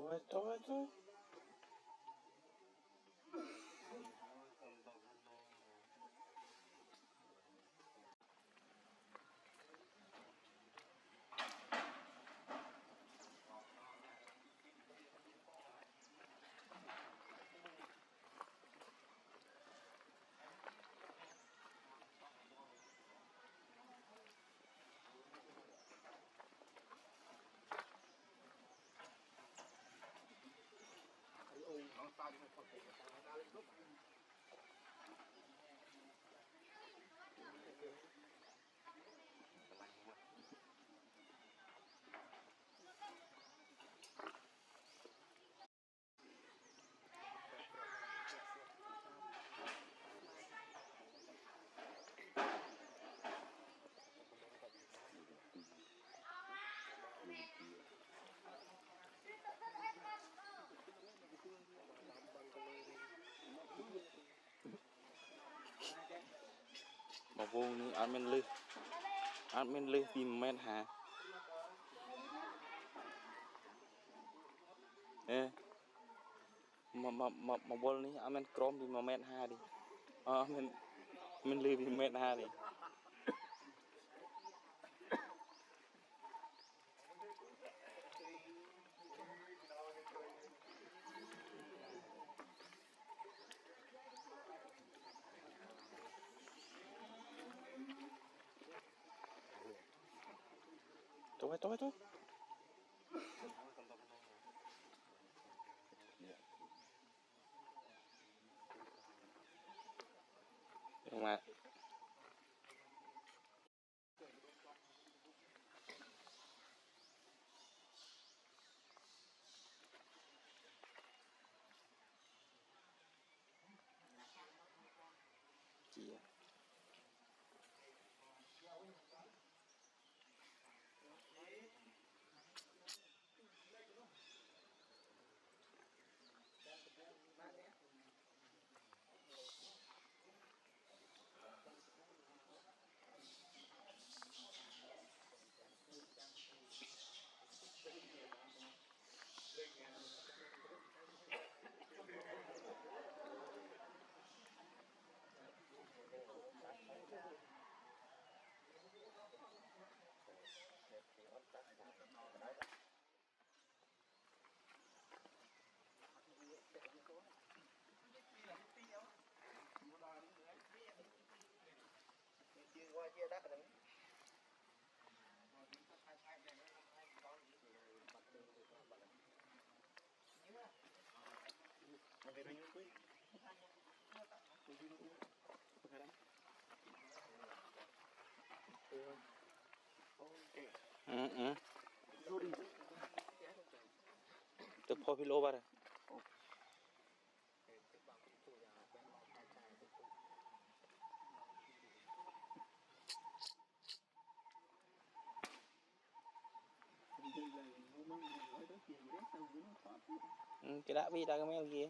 Thôi. Mà vô ní ăn men lư tìm men hà ê mà vô ní ăn men crom tìm men hà đi men lư tìm men hà đi Thôi. Nhưng mà chị chia đất rồi Từ phôi lô ba rồi cái đã vi ta cái mèo kia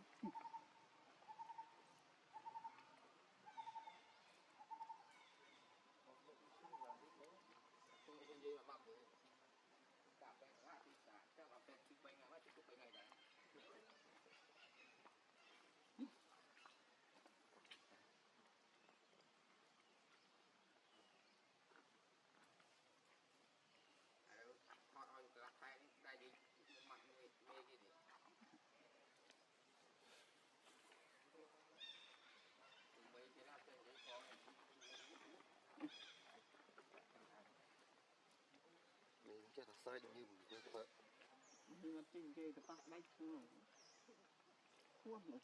mình chắc là sai được như mình quên vợ nhưng mà trên kia cái tắc đánh xuống khuôn rồi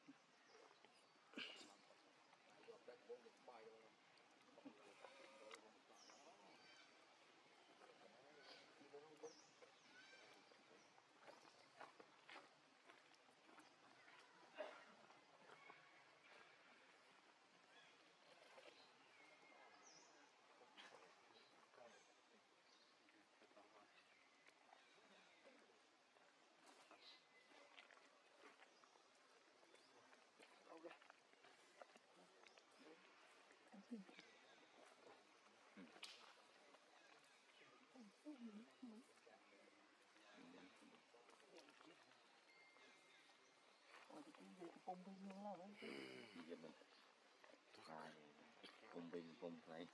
ông tôi nhớ là đấy gì vậy mình ai cùng bình cùng thấy